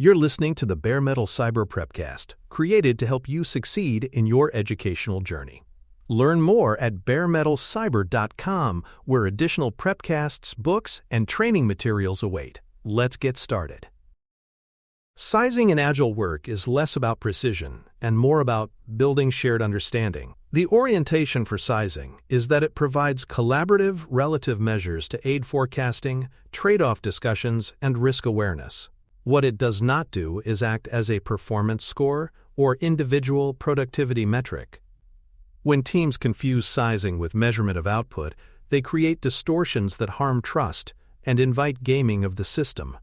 You're listening to the Bare Metal Cyber Prepcast, created to help you succeed in your educational journey. Learn more at baremetalcyber.com, where additional prepcasts, books, and training materials await. Let's get started. Sizing in agile work is less about precision and more about building shared understanding. The orientation for sizing is that it provides collaborative relative measures to aid forecasting, trade-off discussions, and risk awareness. What it does not do is act as a performance score or individual productivity metric. When teams confuse sizing with measurement of output, they create distortions that harm trust and invite gaming of the system.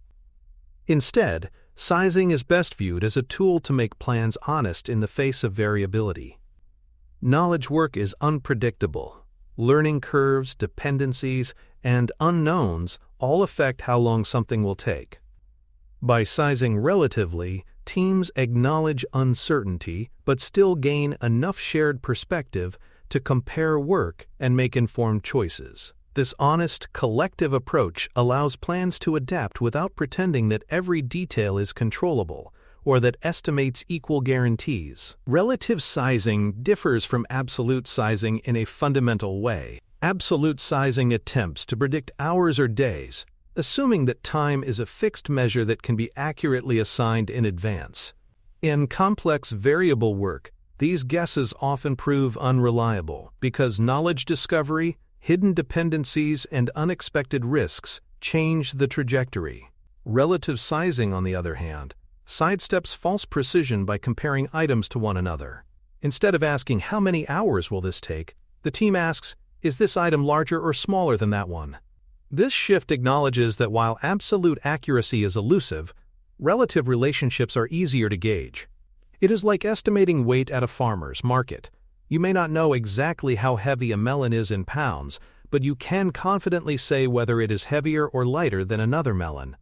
Instead, sizing is best viewed as a tool to make plans honest in the face of variability. Knowledge work is unpredictable. Learning curves, dependencies, and unknowns all affect how long something will take. By sizing relatively, teams acknowledge uncertainty but still gain enough shared perspective to compare work and make informed choices. This honest, collective approach allows plans to adapt without pretending that every detail is controllable or that estimates equal guarantees. Relative sizing differs from absolute sizing in a fundamental way. Absolute sizing attempts to predict hours or days, assuming that time is a fixed measure that can be accurately assigned in advance. In complex variable work, these guesses often prove unreliable because knowledge discovery, hidden dependencies, and unexpected risks change the trajectory. Relative sizing, on the other hand, sidesteps false precision by comparing items to one another. Instead of asking how many hours will this take, the team asks, is this item larger or smaller than that one? This shift acknowledges that while absolute accuracy is elusive, relative relationships are easier to gauge. It is like estimating weight at a farmer's market. You may not know exactly how heavy a melon is in pounds, but you can confidently say whether it is heavier or lighter than another melon.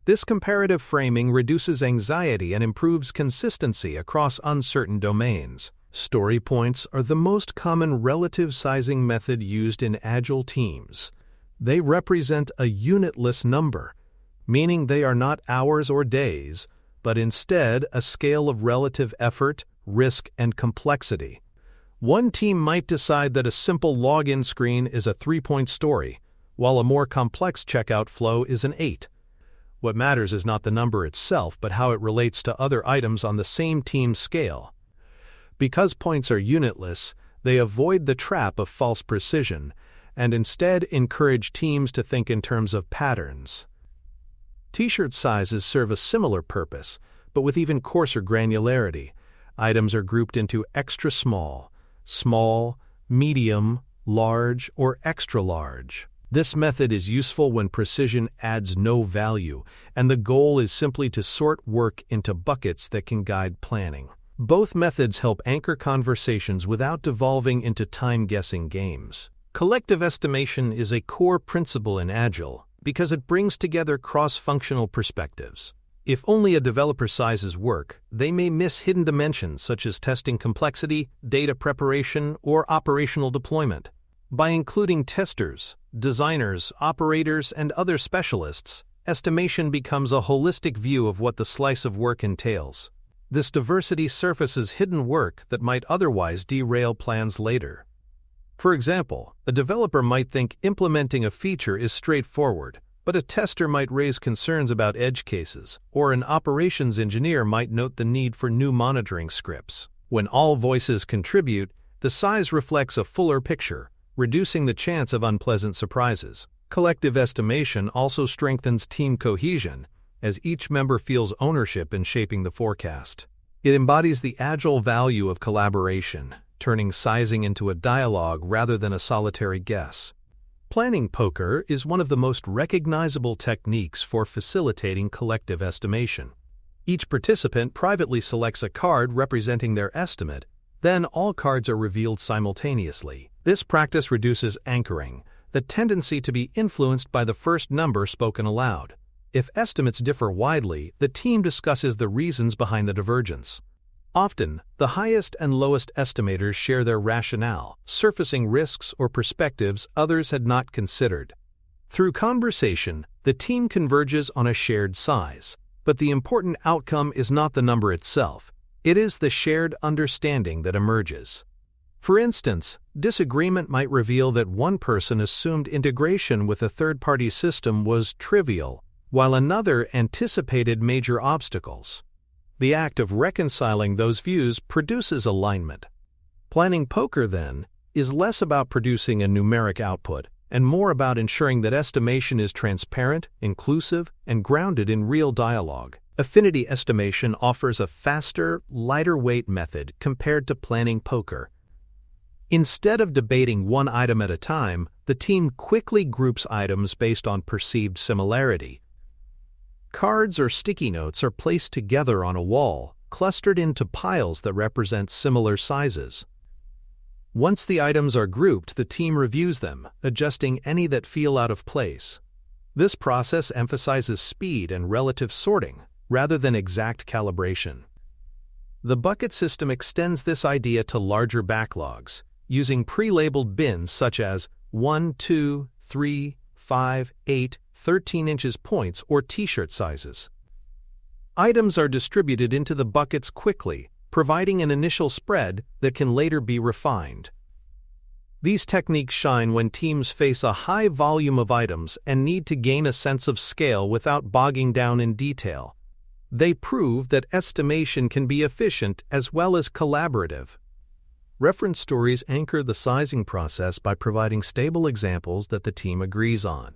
This comparative framing reduces anxiety and improves consistency across uncertain domains. Story points are the most common relative sizing method used in agile teams. They represent a unitless number, meaning they are not hours or days, but instead a scale of relative effort, risk, and complexity. One team might decide that a simple login screen is a 3-point story, while a more complex checkout flow is an 8. What matters is not the number itself, but how it relates to other items on the same team scale. Because points are unitless, they avoid the trap of false precision, and instead encourage teams to think in terms of patterns. T-shirt sizes serve a similar purpose, but with even coarser granularity. Items are grouped into extra small, small, medium, large, or extra large. This method is useful when precision adds no value, and the goal is simply to sort work into buckets that can guide planning. Both methods help anchor conversations without devolving into time-guessing games. Collective estimation is a core principle in Agile because it brings together cross-functional perspectives. If only a developer sizes work, they may miss hidden dimensions such as testing complexity, data preparation, or operational deployment. By including testers, designers, operators, and other specialists, estimation becomes a holistic view of what the slice of work entails. This diversity surfaces hidden work that might otherwise derail plans later. For example, a developer might think implementing a feature is straightforward, but a tester might raise concerns about edge cases, or an operations engineer might note the need for new monitoring scripts. When all voices contribute, the size reflects a fuller picture, reducing the chance of unpleasant surprises. Collective estimation also strengthens team cohesion, as each member feels ownership in shaping the forecast. It embodies the agile value of collaboration, turning sizing into a dialogue rather than a solitary guess. Planning poker is one of the most recognizable techniques for facilitating collective estimation. Each participant privately selects a card representing their estimate, then all cards are revealed simultaneously. This practice reduces anchoring, the tendency to be influenced by the first number spoken aloud. If estimates differ widely, the team discusses the reasons behind the divergence. Often, the highest and lowest estimators share their rationale, surfacing risks or perspectives others had not considered. Through conversation, the team converges on a shared size. But the important outcome is not the number itself. It is the shared understanding that emerges. For instance, disagreement might reveal that one person assumed integration with a third-party system was trivial, while another anticipated major obstacles. The act of reconciling those views produces alignment. Planning poker, then, is less about producing a numeric output and more about ensuring that estimation is transparent, inclusive, and grounded in real dialogue. Affinity estimation offers a faster, lighter-weight method compared to planning poker. Instead of debating one item at a time, the team quickly groups items based on perceived similarity. Cards or sticky notes are placed together on a wall, clustered into piles that represent similar sizes. Once the items are grouped, the team reviews them, adjusting any that feel out of place. This process emphasizes speed and relative sorting, rather than exact calibration. The bucket system extends this idea to larger backlogs, using pre-labeled bins such as 1, 2, 3, 5, 8, 13 inches points or t-shirt sizes. Items are distributed into the buckets quickly, providing an initial spread that can later be refined. These techniques shine when teams face a high volume of items and need to gain a sense of scale without bogging down in detail. They prove that estimation can be efficient as well as collaborative. Reference stories anchor the sizing process by providing stable examples that the team agrees on.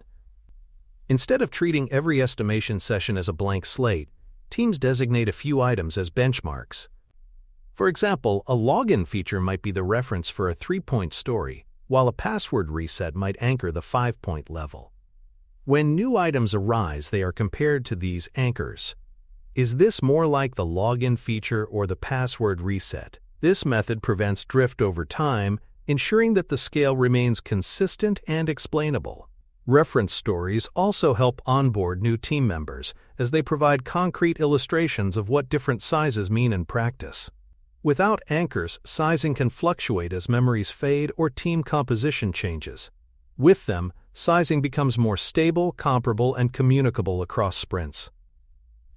Instead of treating every estimation session as a blank slate, teams designate a few items as benchmarks. For example, a login feature might be the reference for a 3-point story, while a password reset might anchor the 5-point level. When new items arise, they are compared to these anchors. Is this more like the login feature or the password reset? This method prevents drift over time, ensuring that the scale remains consistent and explainable. Reference stories also help onboard new team members, as they provide concrete illustrations of what different sizes mean in practice. Without anchors, sizing can fluctuate as memories fade or team composition changes. With them, sizing becomes more stable, comparable, and communicable across sprints.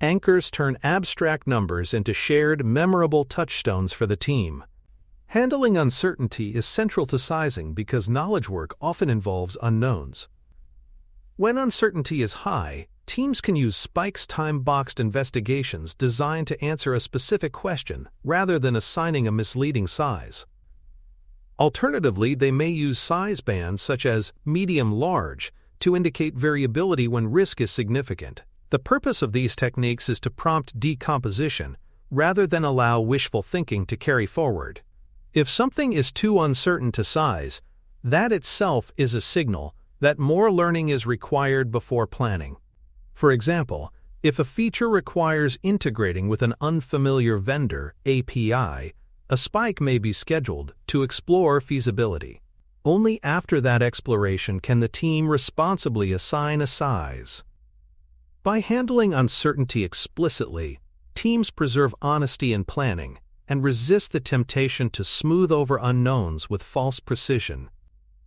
Anchors turn abstract numbers into shared, memorable touchstones for the team. Handling uncertainty is central to sizing because knowledge work often involves unknowns. When uncertainty is high, teams can use spikes time-boxed investigations designed to answer a specific question rather than assigning a misleading size. Alternatively, they may use size bands such as medium-large to indicate variability when risk is significant. The purpose of these techniques is to prompt decomposition rather than allow wishful thinking to carry forward. If something is too uncertain to size, that itself is a signal that more learning is required before planning. For example, if a feature requires integrating with an unfamiliar vendor API, a spike may be scheduled to explore feasibility. Only after that exploration can the team responsibly assign a size. By handling uncertainty explicitly, teams preserve honesty in planning and resist the temptation to smooth over unknowns with false precision.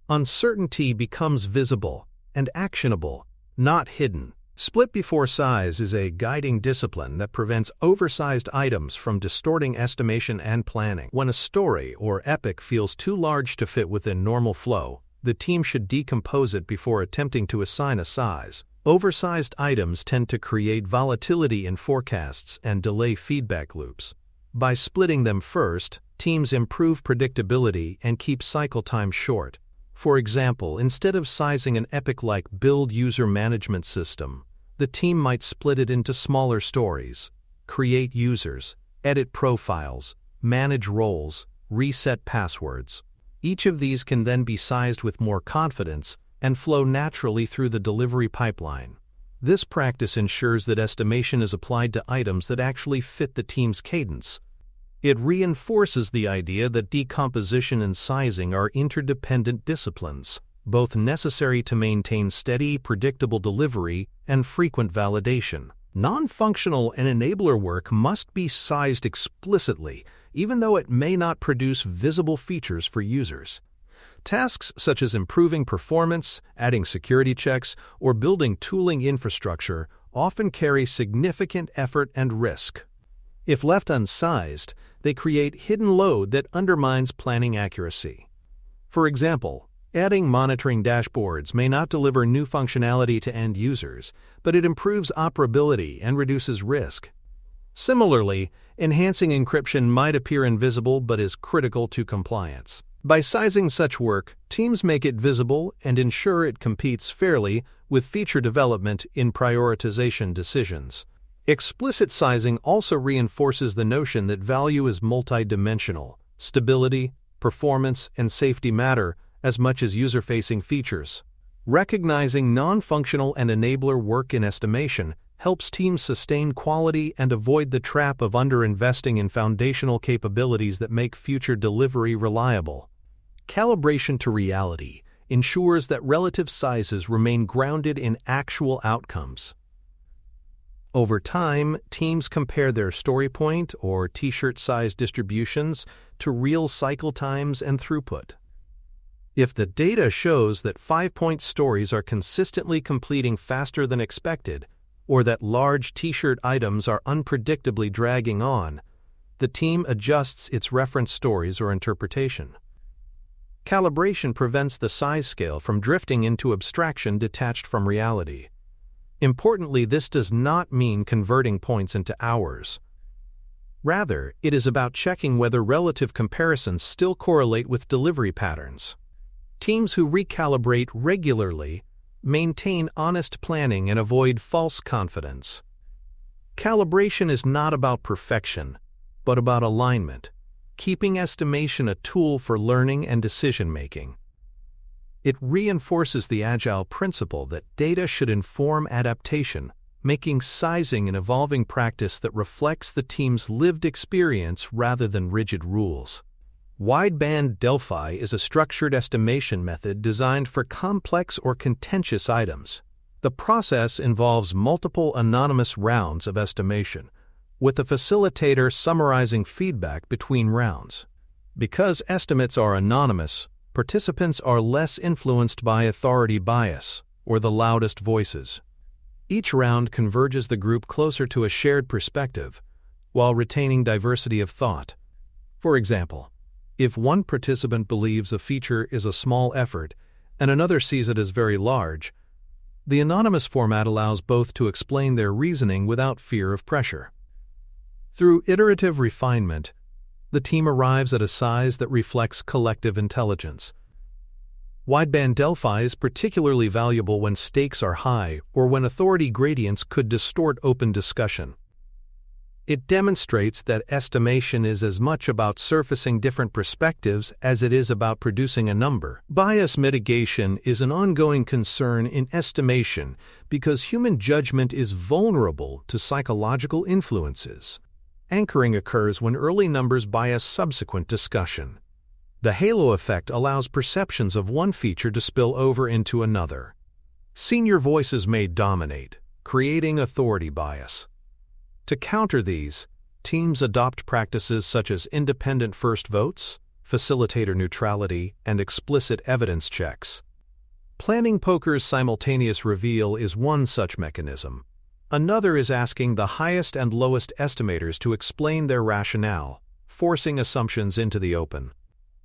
Uncertainty becomes visible and actionable, not hidden. Split before size is a guiding discipline that prevents oversized items from distorting estimation and planning. When a story or epic feels too large to fit within normal flow, the team should decompose it before attempting to assign a size. Oversized items tend to create volatility in forecasts and delay feedback loops. By splitting them first, teams improve predictability and keep cycle time short. For example, instead of sizing an epic like build user management system, the team might split it into smaller stories, create users, edit profiles, manage roles, reset passwords. Each of these can then be sized with more confidence and flow naturally through the delivery pipeline. This practice ensures that estimation is applied to items that actually fit the team's cadence. It reinforces the idea that decomposition and sizing are interdependent disciplines, both necessary to maintain steady, predictable delivery and frequent validation. Non-functional and enabler work must be sized explicitly, even though it may not produce visible features for users. Tasks such as improving performance, adding security checks, or building tooling infrastructure often carry significant effort and risk. If left unsized, they create hidden load that undermines planning accuracy. For example, adding monitoring dashboards may not deliver new functionality to end users, but it improves operability and reduces risk. Similarly, enhancing encryption might appear invisible but is critical to compliance. By sizing such work, teams make it visible and ensure it competes fairly with feature development in prioritization decisions. Explicit sizing also reinforces the notion that value is multidimensional. Stability, performance, and safety matter as much as user-facing features. Recognizing non-functional and enabler work in estimation helps teams sustain quality and avoid the trap of underinvesting in foundational capabilities that make future delivery reliable. Calibration to reality ensures that relative sizes remain grounded in actual outcomes. Over time, teams compare their story point or t-shirt size distributions to real cycle times and throughput. If the data shows that 5-point stories are consistently completing faster than expected, or that large t-shirt items are unpredictably dragging on, the team adjusts its reference stories or interpretation. Calibration prevents the size scale from drifting into abstraction detached from reality. Importantly, this does not mean converting points into hours. Rather, it is about checking whether relative comparisons still correlate with delivery patterns. Teams who recalibrate regularly maintain honest planning and avoid false confidence. Calibration is not about perfection, but about alignment, keeping estimation a tool for learning and decision-making. It reinforces the agile principle that data should inform adaptation, making sizing an evolving practice that reflects the team's lived experience rather than rigid rules. Wideband Delphi is a structured estimation method designed for complex or contentious items. The process involves multiple anonymous rounds of estimation, with the facilitator summarizing feedback between rounds. Because estimates are anonymous, participants are less influenced by authority bias or the loudest voices. Each round converges the group closer to a shared perspective, while retaining diversity of thought. For example, if one participant believes a feature is a small effort and another sees it as very large, the anonymous format allows both to explain their reasoning without fear of pressure. Through iterative refinement, the team arrives at a size that reflects collective intelligence. Wideband Delphi is particularly valuable when stakes are high or when authority gradients could distort open discussion. It demonstrates that estimation is as much about surfacing different perspectives as it is about producing a number. Bias mitigation is an ongoing concern in estimation because human judgment is vulnerable to psychological influences. Anchoring occurs when early numbers bias subsequent discussion. The halo effect allows perceptions of one feature to spill over into another. Senior voices may dominate, creating authority bias. To counter these, teams adopt practices such as independent first votes, facilitator neutrality, and explicit evidence checks. Planning poker's simultaneous reveal is one such mechanism. Another is asking the highest and lowest estimators to explain their rationale, forcing assumptions into the open.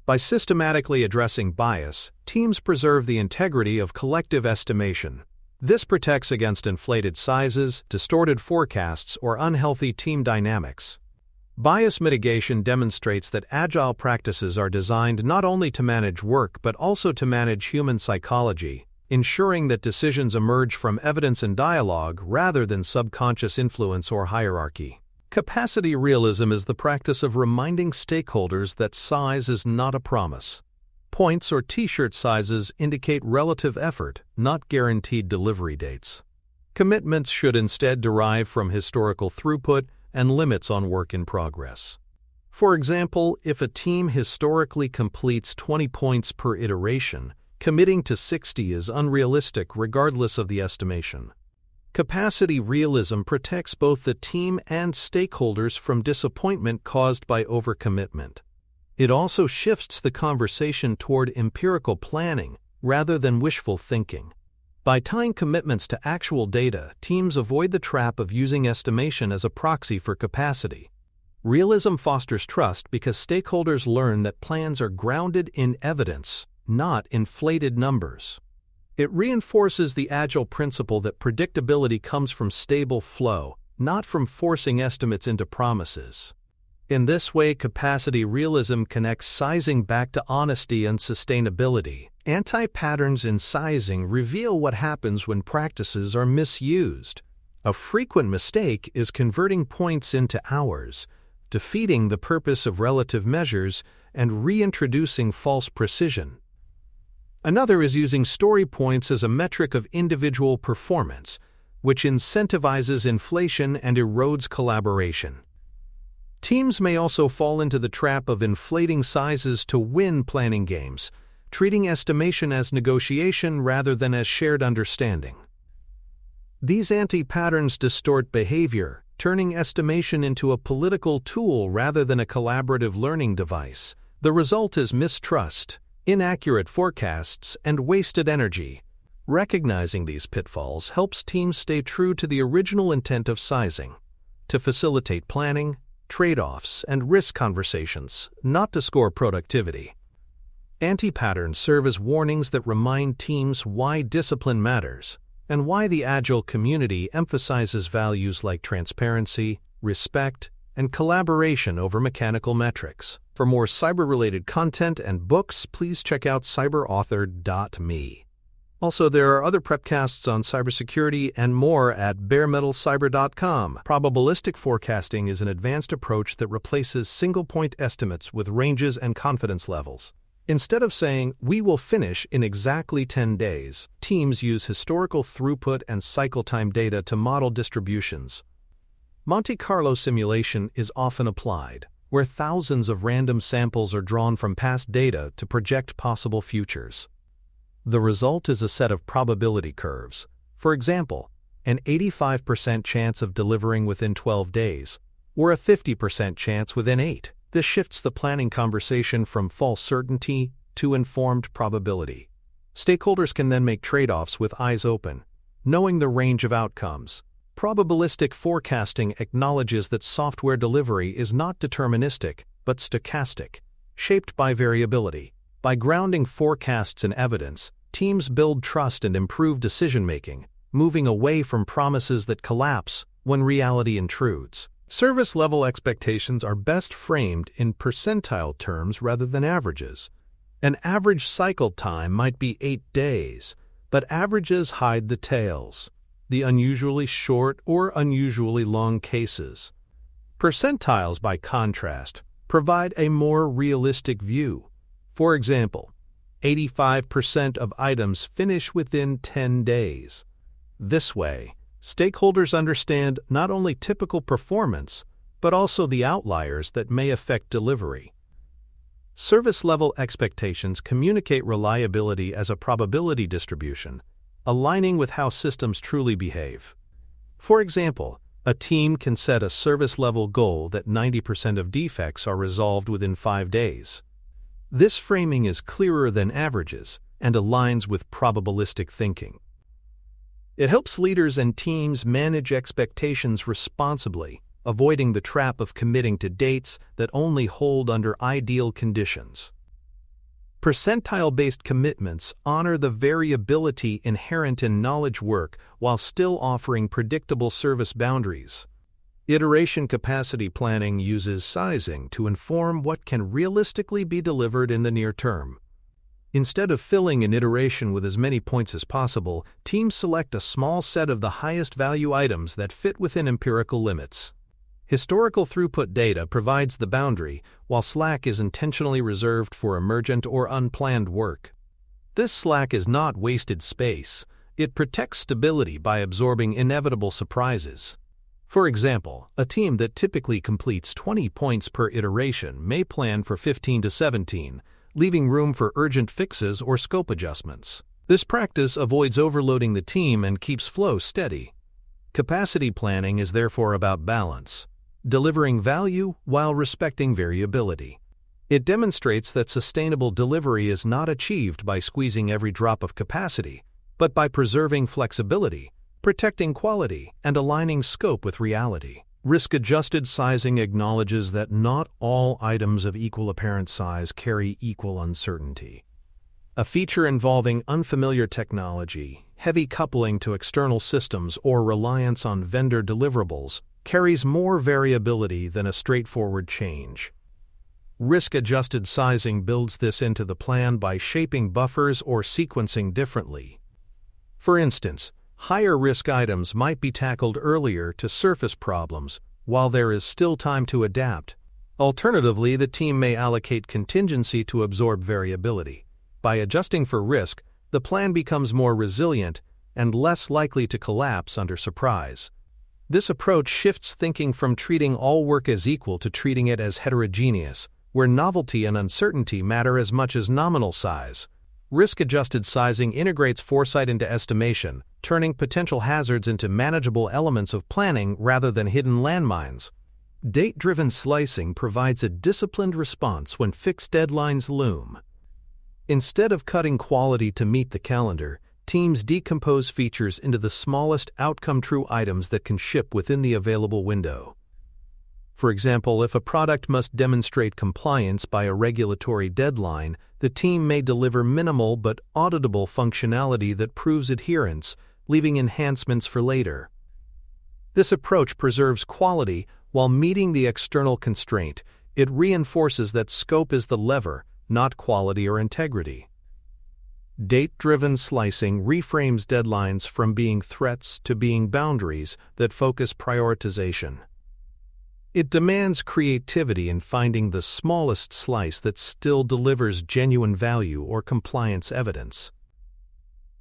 By systematically addressing bias, teams preserve the integrity of collective estimation. This protects against inflated sizes, distorted forecasts, or unhealthy team dynamics. Bias mitigation demonstrates that agile practices are designed not only to manage work but also to manage human psychology, ensuring that decisions emerge from evidence and dialogue rather than subconscious influence or hierarchy. Capacity realism is the practice of reminding stakeholders that size is not a promise. Points or t-shirt sizes indicate relative effort, not guaranteed delivery dates. Commitments should instead derive from historical throughput and limits on work in progress. For example, if a team historically completes 20 points per iteration, committing to 60 is unrealistic regardless of the estimation. Capacity realism protects both the team and stakeholders from disappointment caused by overcommitment. It also shifts the conversation toward empirical planning rather than wishful thinking. By tying commitments to actual data, teams avoid the trap of using estimation as a proxy for capacity. Realism fosters trust because stakeholders learn that plans are grounded in evidence, not inflated numbers. It reinforces the agile principle that predictability comes from stable flow, not from forcing estimates into promises. In this way, capacity realism connects sizing back to honesty and sustainability. Anti-patterns in sizing reveal what happens when practices are misused. A frequent mistake is converting points into hours, defeating the purpose of relative measures and reintroducing false precision. Another is using story points as a metric of individual performance, which incentivizes inflation and erodes collaboration. Teams may also fall into the trap of inflating sizes to win planning games, treating estimation as negotiation rather than as shared understanding. These anti-patterns distort behavior, turning estimation into a political tool rather than a collaborative learning device. The result is mistrust, inaccurate forecasts, and wasted energy. Recognizing these pitfalls helps teams stay true to the original intent of sizing, to facilitate planning, trade-offs, and risk conversations, not to score productivity. Anti-patterns serve as warnings that remind teams why discipline matters and why the Agile community emphasizes values like transparency, respect, and collaboration over mechanical metrics. For more cyber-related content and books, please check out cyberauthor.me. Also, there are other prepcasts on cybersecurity and more at baremetalcyber.com. Probabilistic forecasting is an advanced approach that replaces single-point estimates with ranges and confidence levels. Instead of saying, "we will finish in exactly 10 days, teams use historical throughput and cycle time data to model distributions. Monte Carlo simulation is often applied, where thousands of random samples are drawn from past data to project possible futures. The result is a set of probability curves. For example, an 85% chance of delivering within 12 days, or a 50% chance within 8. This shifts the planning conversation from false certainty to informed probability. Stakeholders can then make trade-offs with eyes open, knowing the range of outcomes. Probabilistic forecasting acknowledges that software delivery is not deterministic, but stochastic, shaped by variability. By grounding forecasts in evidence, teams build trust and improve decision-making, moving away from promises that collapse when reality intrudes. Service-level expectations are best framed in percentile terms rather than averages. An average cycle time might be 8 days, but averages hide the tails, the unusually short or unusually long cases. Percentiles, by contrast, provide a more realistic view. For example, 85% of items finish within 10 days. This way, stakeholders understand not only typical performance, but also the outliers that may affect delivery. Service-level expectations communicate reliability as a probability distribution, aligning with how systems truly behave. For example, a team can set a service-level goal that 90% of defects are resolved within 5 days. This framing is clearer than averages and aligns with probabilistic thinking. It helps leaders and teams manage expectations responsibly, avoiding the trap of committing to dates that only hold under ideal conditions. Percentile-based commitments honor the variability inherent in knowledge work while still offering predictable service boundaries. Iteration capacity planning uses sizing to inform what can realistically be delivered in the near term. Instead of filling an iteration with as many points as possible, teams select a small set of the highest value items that fit within empirical limits. Historical throughput data provides the boundary, while slack is intentionally reserved for emergent or unplanned work. This slack is not wasted space. It protects stability by absorbing inevitable surprises. For example, a team that typically completes 20 points per iteration may plan for 15 to 17, leaving room for urgent fixes or scope adjustments. This practice avoids overloading the team and keeps flow steady. Capacity planning is therefore about balance, delivering value while respecting variability. It demonstrates that sustainable delivery is not achieved by squeezing every drop of capacity, but by preserving flexibility, protecting quality, and aligning scope with reality. Risk-adjusted sizing acknowledges that not all items of equal apparent size carry equal uncertainty. A feature involving unfamiliar technology, heavy coupling to external systems, or reliance on vendor deliverables carries more variability than a straightforward change. Risk-adjusted sizing builds this into the plan by shaping buffers or sequencing differently. For instance, higher-risk items might be tackled earlier to surface problems while there is still time to adapt. Alternatively, the team may allocate contingency to absorb variability. By adjusting for risk, the plan becomes more resilient and less likely to collapse under surprise. This approach shifts thinking from treating all work as equal to treating it as heterogeneous, where novelty and uncertainty matter as much as nominal size. Risk-adjusted sizing integrates foresight into estimation, turning potential hazards into manageable elements of planning rather than hidden landmines. Date-driven slicing provides a disciplined response when fixed deadlines loom. Instead of cutting quality to meet the calendar, teams decompose features into the smallest outcome-true items that can ship within the available window. For example, if a product must demonstrate compliance by a regulatory deadline, the team may deliver minimal but auditable functionality that proves adherence, leaving enhancements for later. This approach preserves quality while meeting the external constraint. It reinforces that scope is the lever, not quality or integrity. Date-driven slicing reframes deadlines from being threats to being boundaries that focus prioritization. It demands creativity in finding the smallest slice that still delivers genuine value or compliance evidence.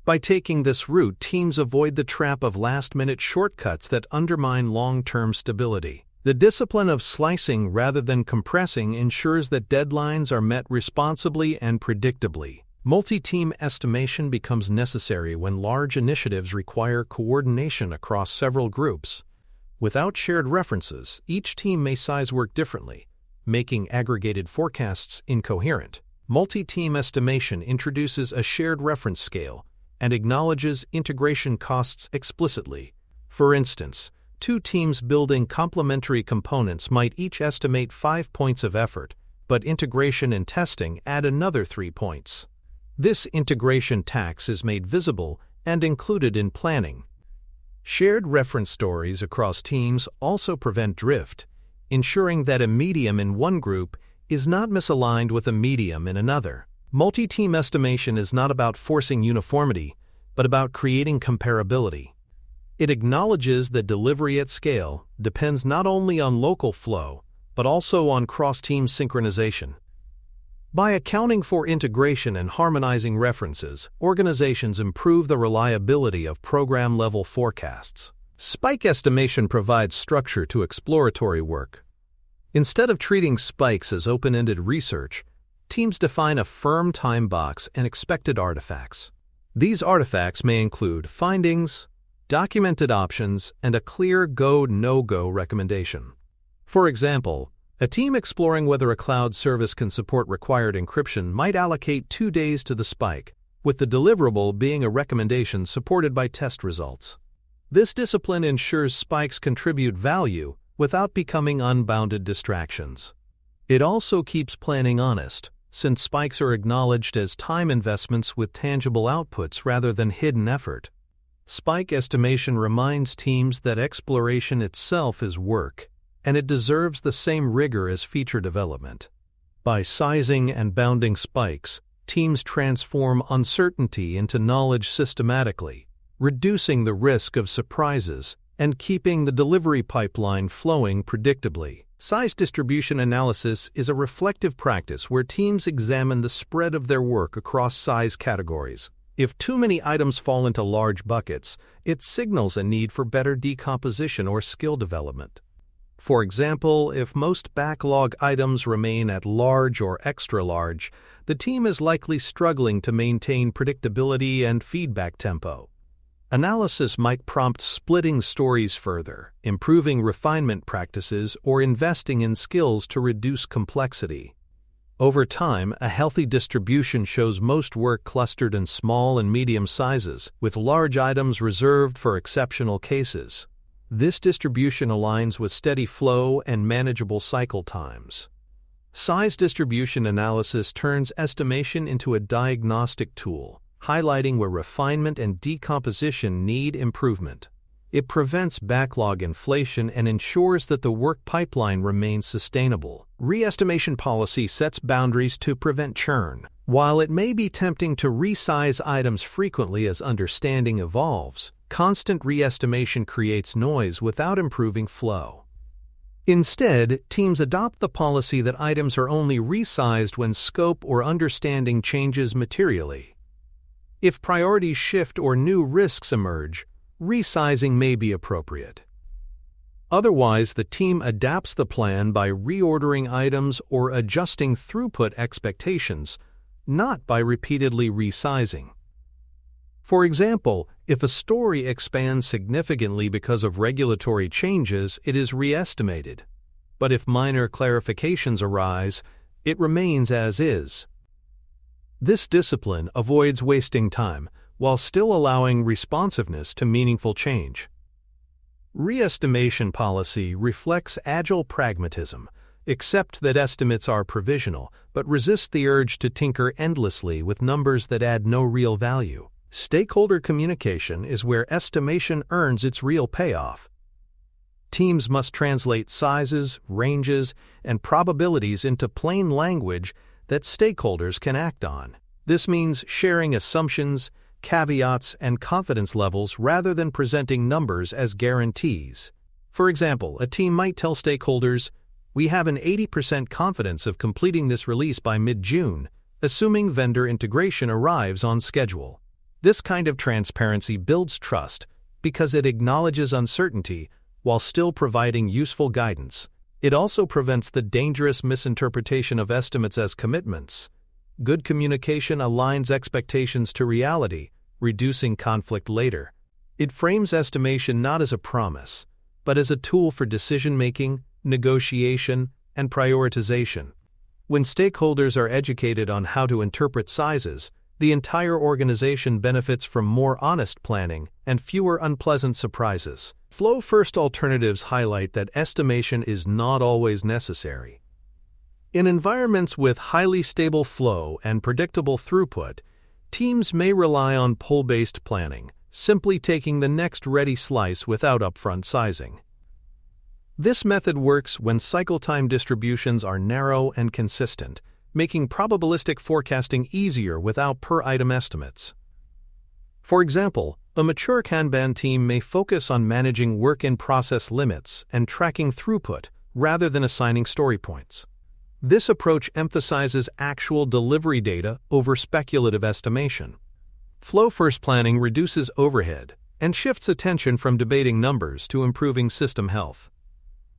By taking this route, teams avoid the trap of last-minute shortcuts that undermine long-term stability. The discipline of slicing rather than compressing ensures that deadlines are met responsibly and predictably. Multi-team estimation becomes necessary when large initiatives require coordination across several groups. Without shared references, each team may size work differently, making aggregated forecasts incoherent. Multi-team estimation introduces a shared reference scale and acknowledges integration costs explicitly. For instance, two teams building complementary components might each estimate 5 points of effort, but integration and testing add another 3 points. This integration tax is made visible and included in planning. Shared reference stories across teams also prevent drift, ensuring that a medium in one group is not misaligned with a medium in another. Multi-team estimation is not about forcing uniformity, but about creating comparability. It acknowledges that delivery at scale depends not only on local flow, but also on cross-team synchronization. By accounting for integration and harmonizing references, organizations improve the reliability of program-level forecasts. Spike estimation provides structure to exploratory work. Instead of treating spikes as open-ended research, teams define a firm time box and expected artifacts. These artifacts may include findings, documented options, and a clear go-no-go recommendation. For example, a team exploring whether a cloud service can support required encryption might allocate 2 days to the spike, with the deliverable being a recommendation supported by test results. This discipline ensures spikes contribute value without becoming unbounded distractions. It also keeps planning honest, since spikes are acknowledged as time investments with tangible outputs rather than hidden effort. Spike estimation reminds teams that exploration itself is work, and it deserves the same rigor as feature development. By sizing and bounding spikes, teams transform uncertainty into knowledge systematically, reducing the risk of surprises and keeping the delivery pipeline flowing predictably. Size distribution analysis is a reflective practice where teams examine the spread of their work across size categories. If too many items fall into large buckets, it signals a need for better decomposition or skill development. For example, if most backlog items remain at large or extra large, the team is likely struggling to maintain predictability and feedback tempo. Analysis might prompt splitting stories further, improving refinement practices, or investing in skills to reduce complexity. Over time, a healthy distribution shows most work clustered in small and medium sizes, with large items reserved for exceptional cases. This distribution aligns with steady flow and manageable cycle times. Size distribution analysis turns estimation into a diagnostic tool, highlighting where refinement and decomposition need improvement. It prevents backlog inflation and ensures that the work pipeline remains sustainable. Re-estimation policy sets boundaries to prevent churn. While it may be tempting to resize items frequently as understanding evolves, constant re-estimation creates noise without improving flow. Instead, teams adopt the policy that items are only resized when scope or understanding changes materially. If priorities shift or new risks emerge, resizing may be appropriate. Otherwise, the team adapts the plan by reordering items or adjusting throughput expectations, not by repeatedly resizing. For example, if a story expands significantly because of regulatory changes, it is re-estimated. But if minor clarifications arise, it remains as is. This discipline avoids wasting time, while still allowing responsiveness to meaningful change. Re-estimation policy reflects agile pragmatism, accept that estimates are provisional, but resist the urge to tinker endlessly with numbers that add no real value. Stakeholder communication is where estimation earns its real payoff. Teams must translate sizes, ranges, and probabilities into plain language that stakeholders can act on. This means sharing assumptions, caveats, and confidence levels rather than presenting numbers as guarantees. For example, a team might tell stakeholders, "We have an 80% confidence of completing this release by mid-June, assuming vendor integration arrives on schedule." This kind of transparency builds trust because it acknowledges uncertainty while still providing useful guidance. It also prevents the dangerous misinterpretation of estimates as commitments. Good communication aligns expectations to reality, reducing conflict later. It frames estimation not as a promise, but as a tool for decision-making, negotiation, and prioritization. When stakeholders are educated on how to interpret sizes, the entire organization benefits from more honest planning and fewer unpleasant surprises. Flow-first alternatives highlight that estimation is not always necessary. In environments with highly stable flow and predictable throughput, teams may rely on pull-based planning, simply taking the next ready slice without upfront sizing. This method works when cycle time distributions are narrow and consistent, making probabilistic forecasting easier without per-item estimates. For example, a mature Kanban team may focus on managing work-in-process limits and tracking throughput rather than assigning story points. This approach emphasizes actual delivery data over speculative estimation. Flow-first planning reduces overhead and shifts attention from debating numbers to improving system health.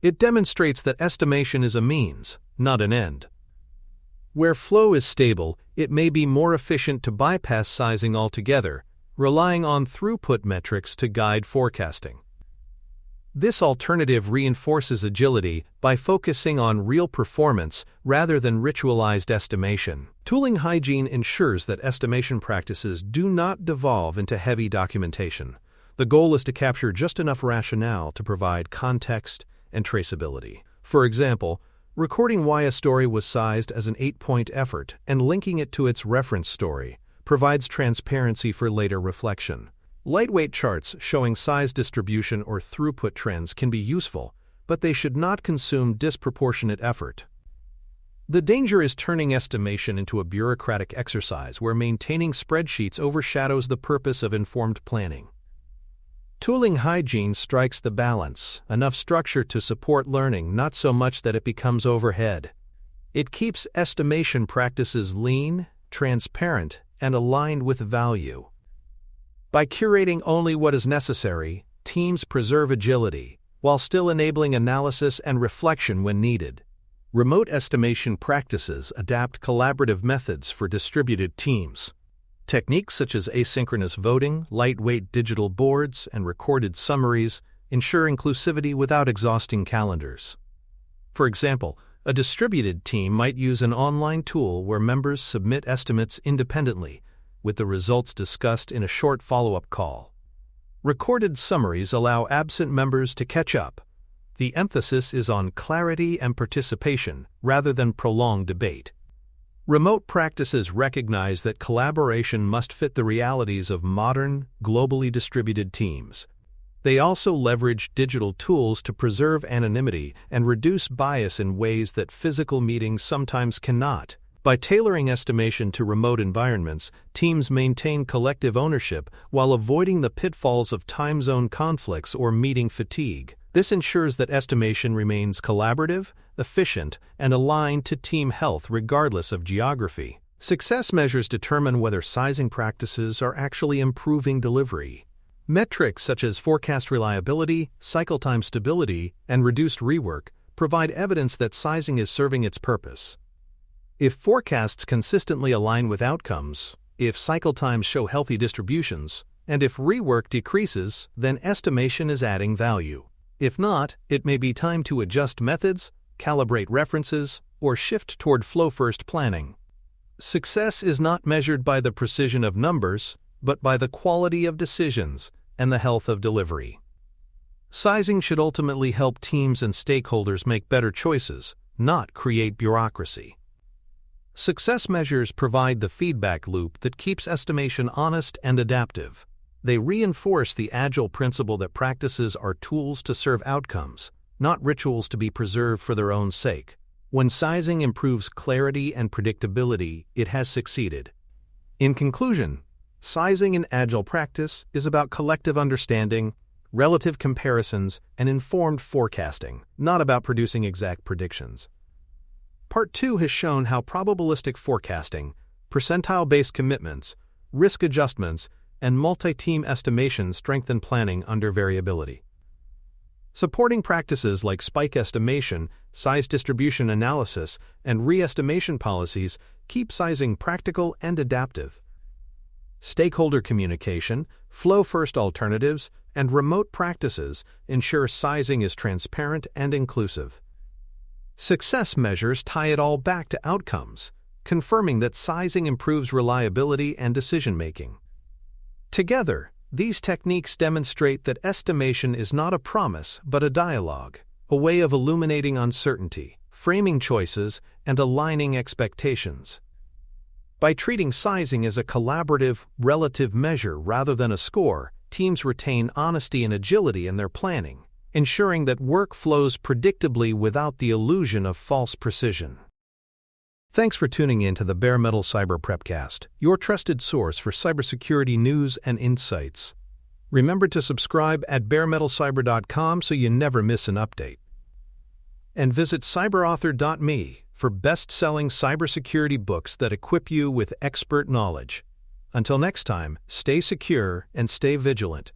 It demonstrates that estimation is a means, not an end. Where flow is stable, it may be more efficient to bypass sizing altogether, relying on throughput metrics to guide forecasting. This alternative reinforces agility by focusing on real performance rather than ritualized estimation. Tooling hygiene ensures that estimation practices do not devolve into heavy documentation. The goal is to capture just enough rationale to provide context and traceability. For example, recording why a story was sized as an 8-point effort and linking it to its reference story provides transparency for later reflection. Lightweight charts showing size distribution or throughput trends can be useful, but they should not consume disproportionate effort. The danger is turning estimation into a bureaucratic exercise where maintaining spreadsheets overshadows the purpose of informed planning. Tooling hygiene strikes the balance, enough structure to support learning, not so much that it becomes overhead. It keeps estimation practices lean, transparent, and aligned with value. By curating only what is necessary, teams preserve agility, while still enabling analysis and reflection when needed. Remote estimation practices adapt collaborative methods for distributed teams. Techniques such as asynchronous voting, lightweight digital boards, and recorded summaries ensure inclusivity without exhausting calendars. For example, A distributed team might use an online tool where members submit estimates independently, with the results discussed in a short follow-up call. Recorded summaries allow absent members to catch up. The emphasis is on clarity and participation rather than prolonged debate. Remote practices recognize that collaboration must fit the realities of modern, globally distributed teams. They also leverage digital tools to preserve anonymity and reduce bias in ways that physical meetings sometimes cannot. By tailoring estimation to remote environments, teams maintain collective ownership while avoiding the pitfalls of time zone conflicts or meeting fatigue. This ensures that estimation remains collaborative, efficient, and aligned to team health regardless of geography. Success measures determine whether sizing practices are actually improving delivery. Metrics such as forecast reliability, cycle time stability, and reduced rework provide evidence that sizing is serving its purpose. If forecasts consistently align with outcomes, if cycle times show healthy distributions, and if rework decreases, then estimation is adding value. If not, it may be time to adjust methods, calibrate references, or shift toward flow-first planning. Success is not measured by the precision of numbers, but by the quality of decisions and the health of delivery. Sizing should ultimately help teams and stakeholders make better choices, not create bureaucracy. Success measures provide the feedback loop that keeps estimation honest and adaptive. They reinforce the agile principle that practices are tools to serve outcomes, not rituals to be preserved for their own sake. When sizing improves clarity and predictability, it has succeeded. In conclusion, sizing in agile practice is about collective understanding, relative comparisons, and informed forecasting, not about producing exact predictions. Part 2 has shown how probabilistic forecasting, percentile-based commitments, risk adjustments, and multi-team estimation strengthen planning under variability. Supporting practices like spike estimation, size distribution analysis, and re-estimation policies keep sizing practical and adaptive. Stakeholder communication, flow-first alternatives, and remote practices ensure sizing is transparent and inclusive. Success measures tie it all back to outcomes, confirming that sizing improves reliability and decision-making. Together, these techniques demonstrate that estimation is not a promise but a dialogue, a way of illuminating uncertainty, framing choices, and aligning expectations. By treating sizing as a collaborative, relative measure rather than a score, teams retain honesty and agility in their planning, ensuring that work flows predictably without the illusion of false precision. Thanks for tuning in to the Bare Metal Cyber Prepcast, your trusted source for cybersecurity news and insights. Remember to subscribe at baremetalcyber.com so you never miss an update. And visit cyberauthor.me for best-selling cybersecurity books that equip you with expert knowledge. Until next time, stay secure and stay vigilant.